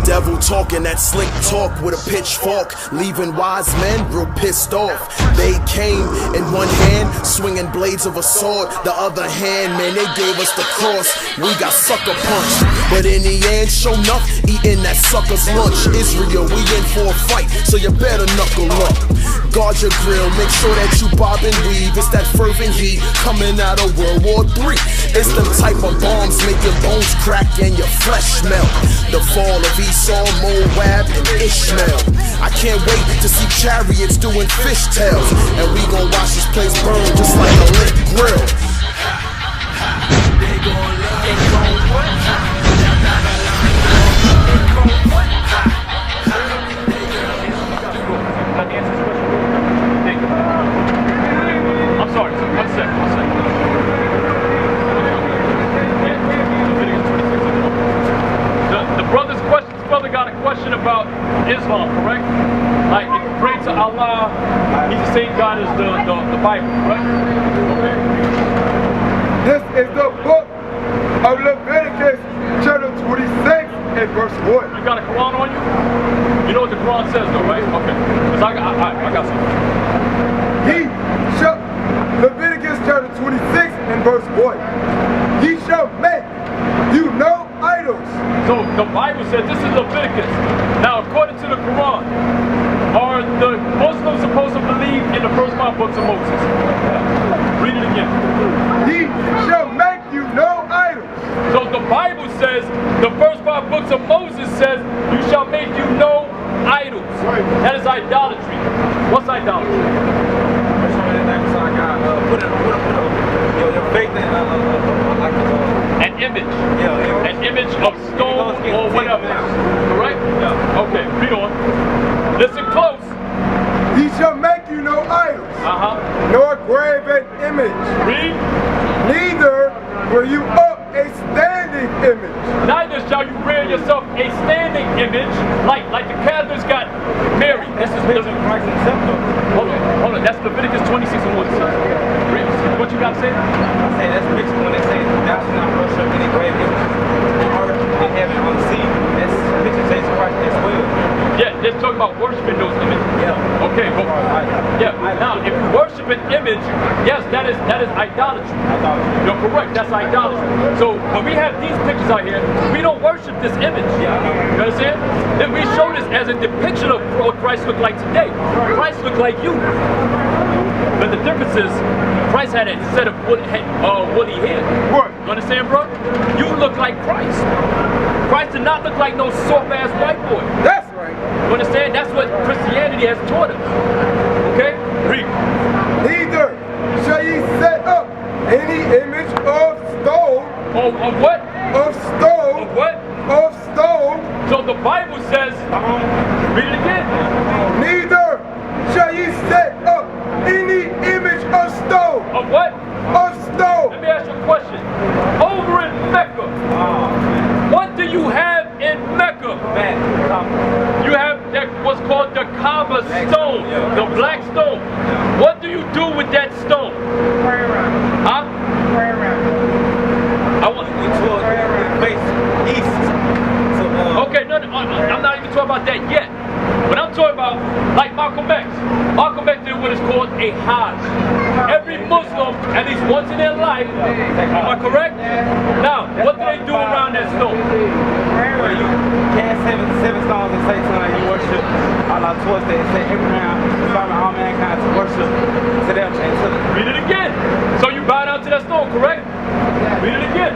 Devil talking that slick talk with a pitchfork, leaving wise men real pissed off. They came in one hand, swinging blades of a sword. The other hand, man, they gave us the cross. We got sucker punched, but in the end, show enough, eating that sucker's lunch. Israel, we in for a fight, so you better knuckle up. Guard your grill, make sure that you bob and weave. It's that fervent heat coming out of World War III. It's them type of bombs make your bones crack and your flesh melt. The fall of Esau, Moab, and Ishmael. I can't wait to see chariots doing fishtails, and we gon' watch this place burn just like a lit grill. They gon' love it. I'm sorry, one second. The brother's question, his brother got a question about Islam, correct? Like, if you pray to Allah, he's the same God as the Bible, correct? Okay. This is the book of Leviticus, chapter 26 and verse 1. You got a Quran on you? You know what the Quran says though, right? Okay. Because I got something. Leviticus chapter 26 and verse 1. Ye shall make you no idols. So the Bible says this is Leviticus. Now according to the Quran, are the Muslims supposed to believe in the first 5 books of Moses? Read it again. Ye shall make you no idols. So the Bible says, the first 5 books of Moses says, you shall make you no idols. That is idolatry. What's idolatry? An image. An image of stone or whatever. Correct? Okay, read on. Listen close. He shall make you no idols, nor graven image. Read. Neither will you up a standing image. Neither shall you rear yourself a standing image, like the Catholics got Mary. This is Christ himself though. Hold on. That's Leviticus 26 and 1. Read. What you got to say? I say that's mixed when they say thou shalt not worship any graven image on earth, in heaven, on the sea. That's picture Jesus Christ as well. Yeah, they're talking about worshiping those images. Yeah. Okay, but now if you worship an image, yes, that is idolatry. You're correct, that's idolatry. So when we have these pictures out here, we don't worship this image. You understand? Then we show this as a depiction of what Christ looked like today. Christ looked like you. But the difference is, Christ had a set of woolly hair. What? You understand, bro? You look like Christ. Christ did not look like no soft-ass white boy. That's right. You understand? That's what Christianity has taught us. Okay? Read. Neither shall ye set up any image of stone. Of what? Of stone. Of what? Of stone. So the Bible says, read it again. Neither shall ye set up any image of stone. Of what? Of stone. Let me ask you a question. Over in Mecca, what do you have in Mecca? You have what's called the Kaaba stone, the black stone. What do you do with that stone? Pray around. Huh? Pray around. I want to face east. Okay, no, I'm not even talking about that yet. But I'm talking about, like Malcolm X. Malcolm X did what is called a Hajj. Every Muslim, at least once in their life, am I correct? Now, what do they do around that stone? Well, you cast seven stones and say to them, you worship Allah towards that and say Abraham, inspiring all mankind to worship to them and to them. Read it again. So you bow down to that stone, correct? Read it again.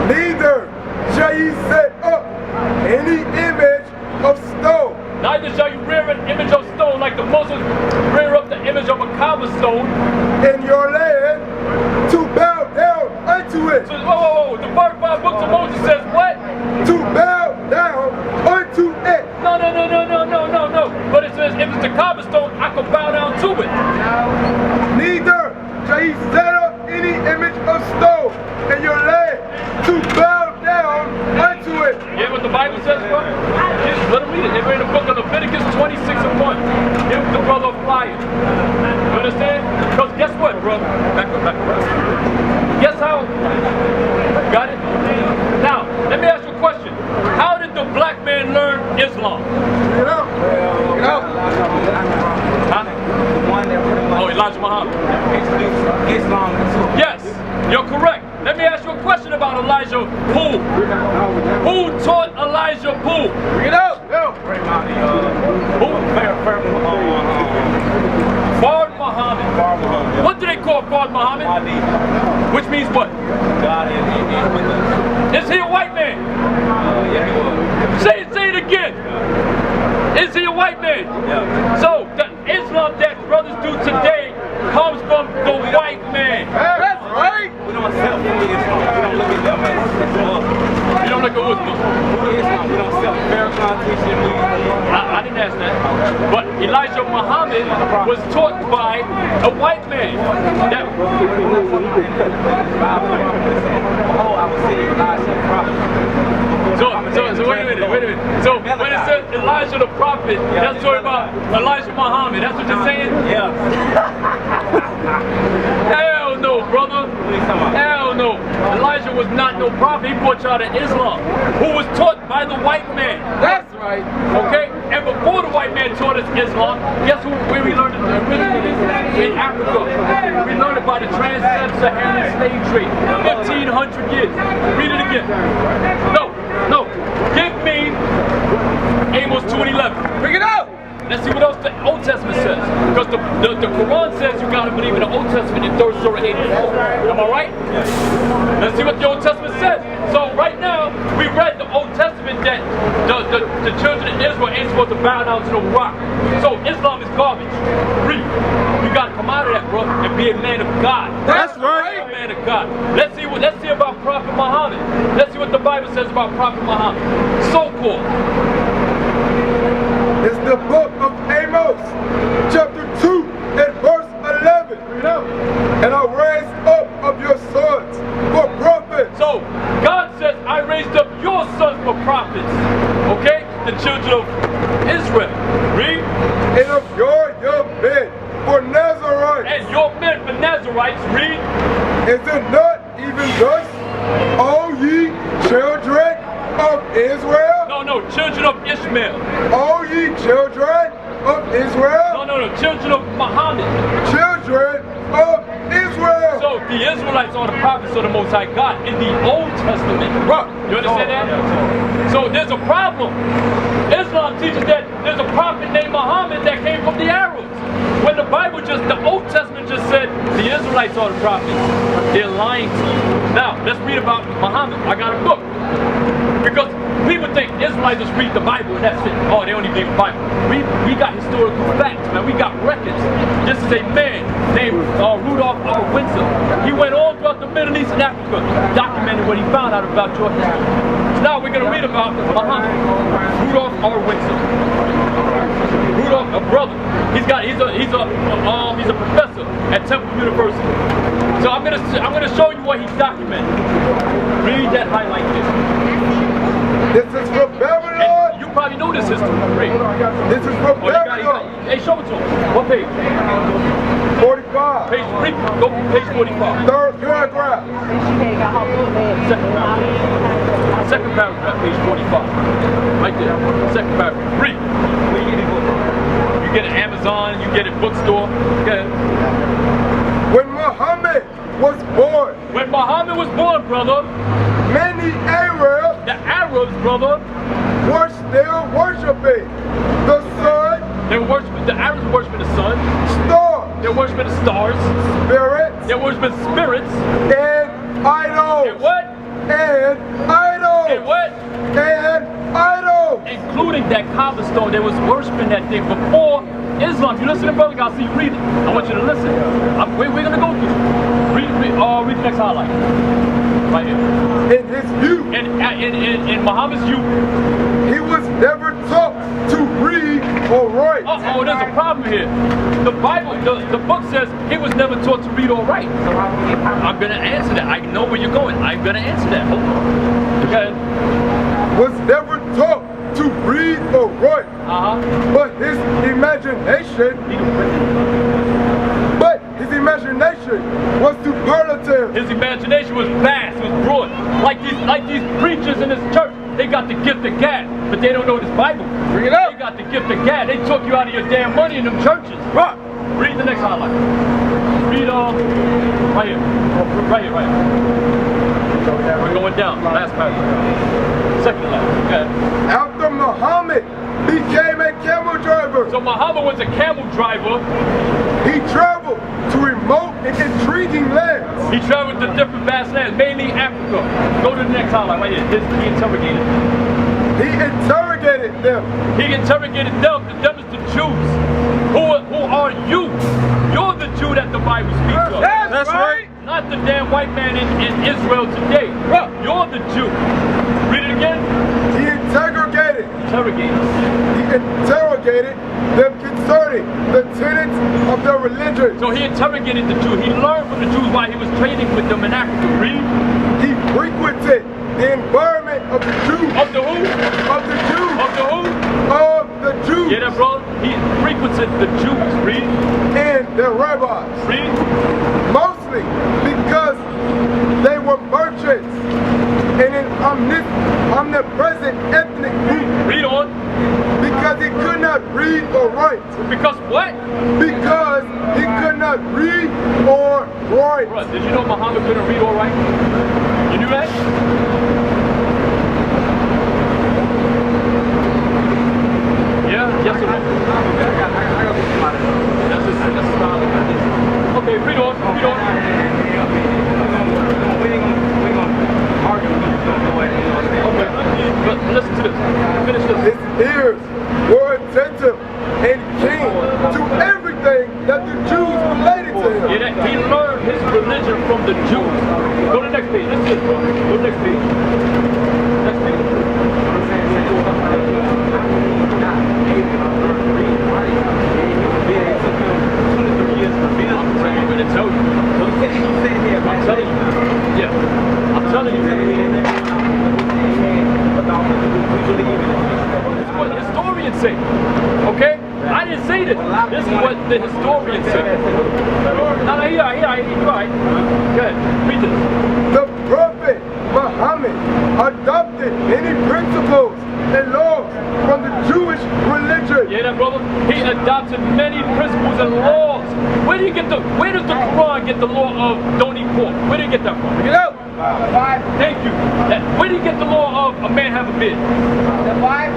Neither shall ye set up any image of stone. Neither shall you rear an image of stone like the Muslims rear up the image of a Kaaba stone in your land to bow down unto it. So, whoa. The first 5 books of Moses says what? To bow down unto it. No. But it says if it's a Kaaba stone, I can bow down to it. Neither shall ye set up any image of stone in your land to bow down unto it. Yeah, what the Bible says, bro? Just let him read it. It's in the book of Leviticus 26 and 1. Give the brother a flyer. You understand? Because guess what, bro? Back around. Guess how? Got it? Now, let me ask you a question. How did the black man learn Who taught Elijah who? Bring it out. Bring out the, Fard Muhammad. What do they call Fard Muhammad? Which means what? God is with us. Is he a white man? Yeah, he was. Say it again. Is he a white man? Yeah. So the Islam that brothers do today comes from the white man. That's right. We don't accept fully Islam. We don't look at them as Muslim. You don't look at what's Fully Islam. We don't accept Farrakhan teaching. I didn't ask that. But Elijah Muhammad was taught by a white man. That, so wait a minute. So when it says Elijah the prophet, that's talking about Elijah Muhammad. That's what you're saying? Yeah. Hell no, brother. Hell no. Elijah was not no prophet. He brought y'all to Islam, who was taught by the white man. That's right. Okay? And before the white man taught us Islam, guess where we learned it originally? In Africa. We learned it by the trans-Saharan slave trade. 1,500 years. Read it again. No. Give me Amos 2:11. Bring it out. Let's see what else the Old Testament says. Because the Quran says you gotta believe in the Old Testament in 3rd Surah 84. Am I right? Let's see what the Old Testament says. So right now, we read the Old Testament that the children of Israel ain't supposed to bow down to no rock. So Islam is garbage. Read. You gotta come out of that, bro, and be a man of God. That's right. A man of God. Let's see about Prophet Muhammad. Let's see what the Bible says about Prophet Muhammad. So-called. It's the book of Amos, chapter 2 and verse 11. And I raised up of your sons for prophets. So, God says, I raised up your sons for prophets. Okay? The children of Israel. Read. And of your young men for Nazarites. And your men for Nazarites. Read. Is it not even thus, O ye children of Israel? No, children of Ishmael. O ye children of Israel? No, children of Muhammad. Children of Israel. So the Israelites are the prophets of the Most High God in the Old Testament. Right. You understand that? So there's a problem. Islam teaches that there's a prophet named Muhammad that came from the Arabs. When the Bible the Old Testament just said the Israelites are the prophets. They're lying to you. Now, let's read about Muhammad. I got a book. Because people think Israelites just read the Bible and that's it. Oh, they only read the Bible. We got historical facts, man. We got records. This is a man named Rudolph R. Windsor. He went all throughout the Middle East and Africa, documented what he found out about your history. So now we're going to read about Muhammad. Rudolph R. Windsor. Rudolph, a brother. He's a professor at Temple University. So I'm gonna show you what he's documented. Read that highlight this. This is from Babylon. And you probably know this history. Read. This is from Babylon. Hey, show it to him. What page? 45. Page 3. Go page 45. Third paragraph. Second paragraph, page 45. Right there. Second paragraph. Read. You get it Amazon, you get it bookstore. Okay. When Muhammad was born, When Muhammad was born, brother, many Arabs the Arabs, brother, were still worshiping the sun, the Arabs were worshiping the sun, stars, they're worshiping the stars, spirits, they're worshiping spirits, and idols. and what? And idols. And what? And idols. Including that Kaaba stone, they was worshiping that thing before Islam. You listen, brother, I'll see you read it. I want you to listen. We're going to go through it. Read the next highlight. Right here. In his youth, In Muhammad's youth, he was never taught to read or write. oh, there's a problem here. The Bible, the book says he was never taught to read or write. I'm going to answer that. I know where you're going. I'm going to answer that. Hold on. Okay. Was never taught to read or write. But his imagination was superlative. His imagination was vast, was broad. Like these preachers in this church, they got the gift of gab, but they don't know this Bible. Bring it up. They got the gift of gab. They took you out of your damn money in them churches. Right. Read the next highlight. Read right here. Right here. We're going down. Last paragraph. Second to last. Okay. After Muhammad became a camel driver, So Muhammad was a camel driver. he traveled to remote and intriguing lands. He traveled to different vast lands, mainly Africa. Go to the next highlight right here. He interrogated. He interrogated them. He interrogated them. Them is the Jews. Who are you? You're the Jew that the Bible speaks of. That's right. Not the damn white man in Israel today. You're the Jew. Read it again. He interrogated. Interrogated. He interrogated them concerning the tenets of their religion. So he interrogated the Jew. He learned from the Jews while he was trading with them in Africa. Read. He frequented the environment of the Jews. Of the who? Of the Jews. Of the who? Of the Jews. Yeah, that brother. He frequented the Jews. Read. And their rabbis. Read. Mostly because they were merchants and an omnipresent ethnic group. Read on. Because he could not read or write. Because what? Because he could not read or write. Bruh, did you know Muhammad couldn't read or write? You knew that? Yeah? Yes or no? That's style. Okay, read on. Read on. We gonna argue the way. Okay, but listen to this. Finish this. His ears were attentive and keen to everything that the Jews related to him. Yeah, he learned his religion from the Jews. Go to the next page. That's it, bro. Go to the next page. Next page. I'm going to tell you. I'm telling you. Yeah. I'm telling you. This is what the historians say. Okay? I didn't say this. This is what the historians say. No, here, you're right. Go ahead. Read this. The Prophet Muhammad adopted many principles and laws from the Jewish religion. Yeah, that brother? He adopted many principles and laws. Where does the Quran get the law of don't eat pork? Where did he get that from? You know? Thank you. Where did he get the law of a man have a beard?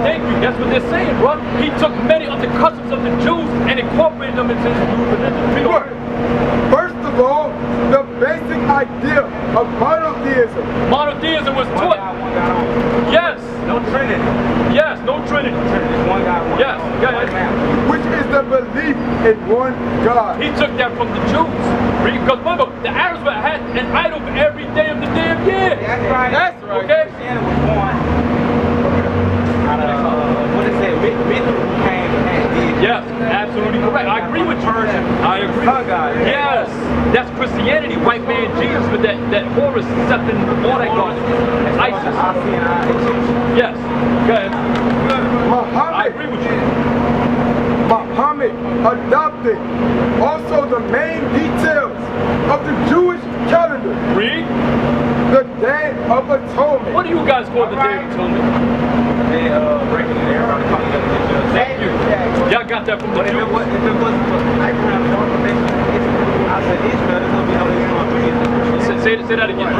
Thank you. That's what they're saying, bro. He took many of the customs of the Jews and incorporated them into his Jewish religion. First of all, the basic idea of monotheism. Monotheism was taught. Yes. No Trinity. Yes, no Trinity. One God, one. Yes. Which is the belief in one God. He took that from the Jews. Because remember, the Arabs had an idol for every day of the damn year. That's right. That's right. Okay? Christianity was born out of, what is it, Mithra who came and did. Yes, absolutely correct. I agree with you. I agree. God. Yes, that's Christianity. White man Jesus with that Horus, Seth, and all that garbage. ISIS. Yes. Go ahead. I agree with you. Muhammad adopted also the main details of the Jewish calendar. Read. The Day of Atonement. What do you guys call the Day of Atonement? They breaking it down. Thank you. Y'all got that from the Jews. If it wasn't for Abraham's proclamation, I said Israel, there's going to be no Israel. Say that again.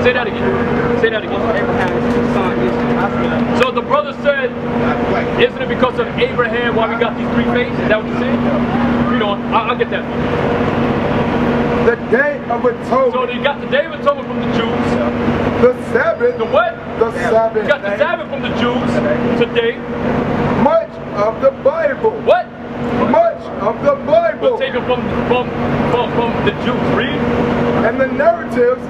Say that again. Say that again. Abraham's son Israel. So the brother said, isn't it because of Abraham why we got these three faiths? Is that what you're saying? Read on. I'll get that. The Day of Atonement. So you got the Day of Atonement from the Jews. The Sabbath. The what? The Sabbath. You got the Sabbath from the Jews today. Much of the Bible. What? Much of the Bible. Was taken from the Jews. Read. And the narratives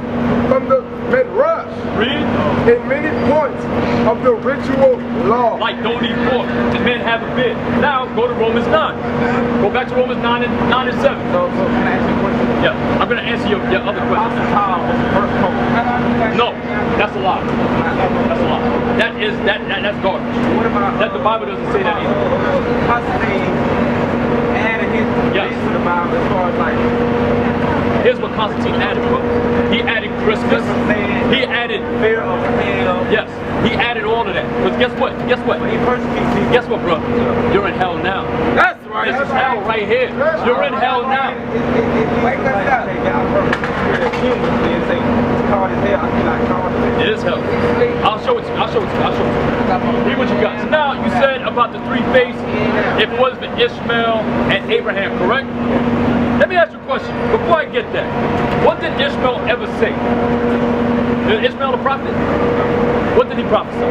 from the Midrash. Read. In many points of the ritual law. Like don't eat pork and men have a beard. Now go to Romans 9. Go back to Romans 9 and 7. So can I ask you a question? Yeah, I'm going to answer your other question. No, that's a lie. That's a lie. That's garbage. What about That the Bible doesn't say that either. Constantine added his Yes. to the Bible as far as like Here's what Constantine added, bro. He added Christmas. He added fear of hell. Yes, he added all of that. Because guess what? Guess what? When he persecutes people. Guess what, bro? You're in hell now. That's right. This is hell right here. You're in hell now. Wake us up. It is hell. I'll show it to you. I'll show it to you. I'll show it to you. Read what you got. So now you said about the three faiths, it was for Ishmael and Abraham, correct? Let me ask you a question before I get that. What did Ishmael ever say? Is Ishmael the prophet? What did he prophesy?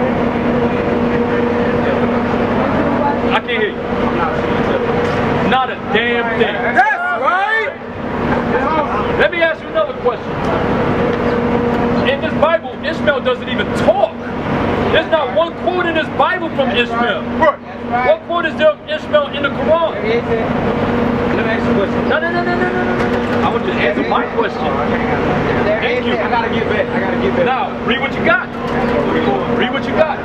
I can't hear you. Not a damn thing. That's right. Let me ask you another question. In this Bible, Ishmael doesn't even talk. There's not one quote in this Bible from Ishmael. What? What quote is there of Ishmael in the Quran? Let me ask you a question. No. I want you to answer my question. Thank you. I gotta get back. Now, read what you got. Read what you got.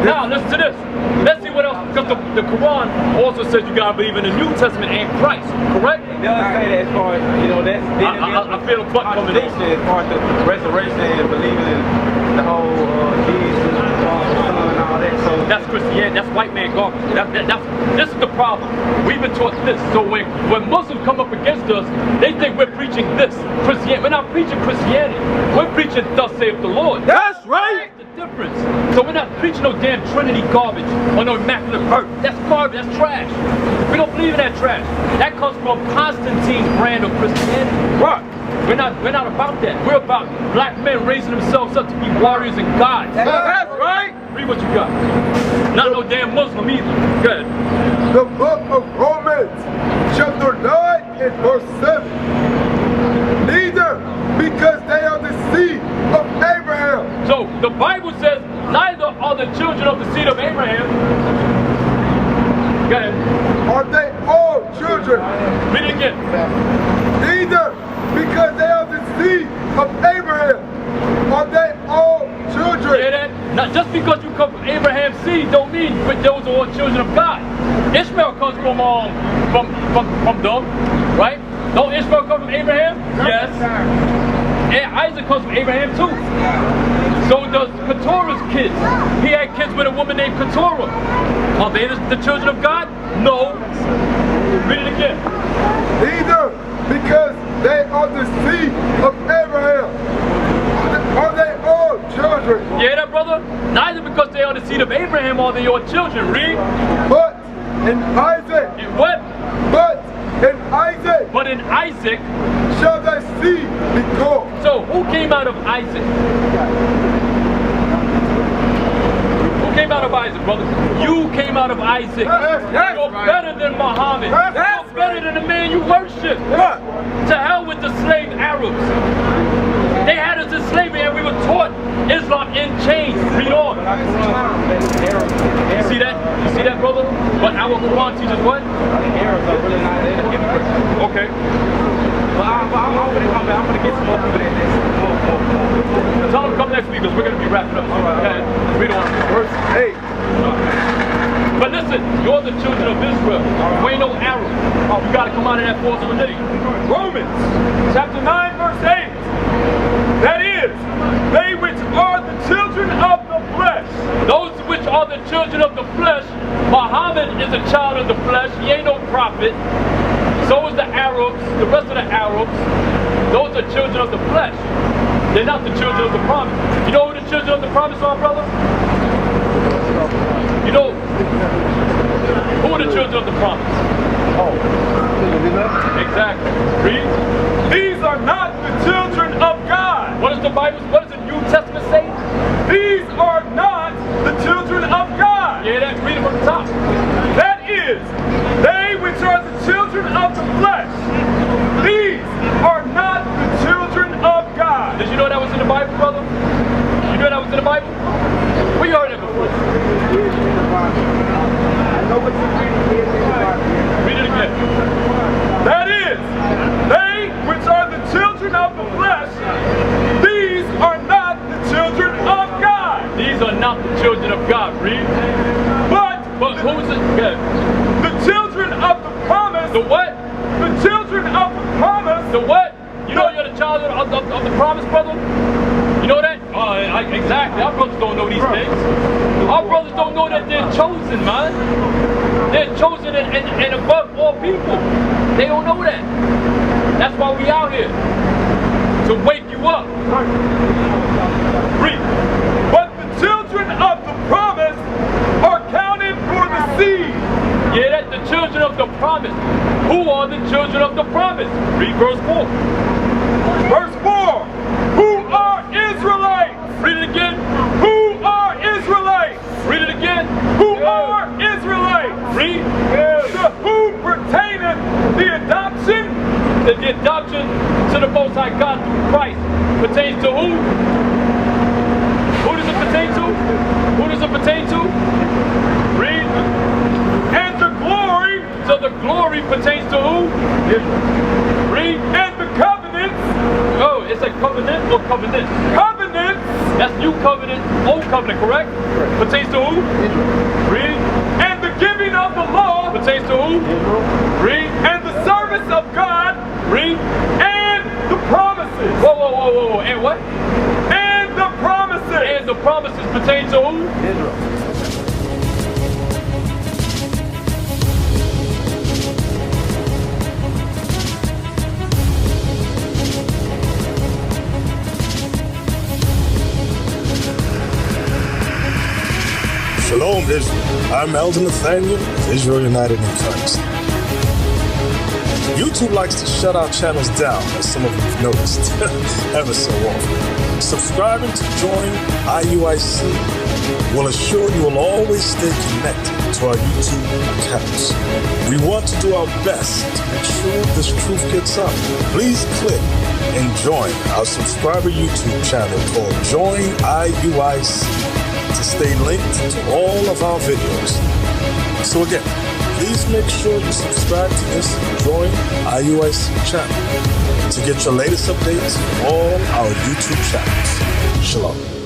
Now, listen to this. Let's see what else, because the Quran also says you gotta believe in the New Testament and Christ, correct? It doesn't say that as far as, you know, that's... I feel a butt coming in. As far as the resurrection and believing in the whole Jesus, the Son, and all that, so... That's Christianity, that's white man garbage. This is the problem. We've been taught this. So when Muslims come up against us, they think we're preaching this. Christianity. We're not preaching Christianity. We're preaching thus saith the Lord. That's right. That's the difference. So we're not preaching no damn Trinity garbage or no immaculate birth. That's garbage, that's trash. We don't believe in that trash. That comes from Constantine's brand of Christianity. Right. We're not about that. We're about black men raising themselves up to be warriors and gods. That's right. Read what you got. Not no damn Muslim either. Go ahead. The book of Romans, chapter 9 and verse 7. Neither because they are the seed of Abraham. So the Bible says neither are the children of the seed of Abraham. Go ahead. Are they all children? Read it again. Neither because they are the seed of Abraham. Are they all children? Hear that? Not just because you come from Abraham's seed don't mean that those are all children of God. Ishmael comes from them, right? Don't Ishmael come from Abraham? Yes. And Isaac comes from Abraham too. So does Keturah's kids. He had kids with a woman named Keturah. Are they the children of God? No. Read it again. Neither because they are the seed of Abraham. Are they all children? You hear that, brother? Neither because they are the seed of Abraham are they your children. Read. But in Isaac. In what? But in Isaac. But in Isaac shall thy seed be called. So who came out of Isaac? Who came out of Isaac, brother? You came out of Isaac. You're better than Muhammad. You're better than the man you worship. To hell with the slave Arabs. They had us in slavery and we were taught Islam in chains. Read on. You see that? You see that, brother? But our Quran teaches what? Okay. Well, I'm going to come back. I'm going to get some more people in this. Tell them to come next week because we're going to be wrapping up. Okay. Read on. Verse 8. But listen, you're the children of Israel. You ain't no Arab. You got to come out of that false religion. Romans chapter 9 verse 8. That is, they which are the children of the flesh. Those which are the children of the flesh. Muhammad is a child of the flesh. He ain't no prophet. So is the Arabs, the rest of the Arabs. Those are children of the flesh. They're not the children of the promise. You know who the children of the promise are, brother? You know who are the children of the promise? Exactly. Read. These are not the children of God. What does the Bible, what does the New Testament say? These are not the children of God. Yeah, that, read it from the top. That is, they which are the children of the flesh. These are not the children of God. Did you know that was in the Bible, brother? You know that was in the Bible? We heard it before. Read it again. That is, they which are the children of the flesh, these are not the children of God. These are not the children of God. Read. But who is it? Good. The children of the promise. The what? The children of the promise. The what? You know you're the child of the promise, brother? You know that? Exactly. Our brothers don't know these things. Our brothers don't know that they're chosen, man. They're chosen and above all people. They don't know that. That's why we out here. To wake you up. Read. But the children of the promise are counted for the seed. Yeah, that's the children of the promise. Who are the children of the promise? Read verse 4. Verse 4. Who are Israelites? Read it again. Who are Israelites? Read it again. Who are Israelites? Read. To whom pertaineth the adoption? The adoption to the Most High God through Christ pertains to who? Who does it pertain to? Who does it pertain to? Read. And the glory. So the glory pertains to who? Read. And the covenants. Oh, it's a covenant or covenant? Covenants. That's new covenant, old covenant, correct? Pertains to who? Read. And the giving of the law. Pertains to who? Read. And the service of God. Read. And the promises. Whoa, whoa, whoa, whoa, whoa. And what? And the promises. And the promises pertain to who? Israel. Shalom, Israel. I'm Elder Nathaniel of Israel United in Christ. YouTube likes to shut our channels down, as some of you have noticed, ever so often. Subscribing to join IUIC will assure you will always stay connected to our YouTube accounts. We want to do our best to make sure this truth gets out. Please click and join our subscriber YouTube channel called Join IUIC to stay linked to all of our videos. So again, please make sure you subscribe to this Join IUIC channel to get your latest updates from all our YouTube channels. Shalom.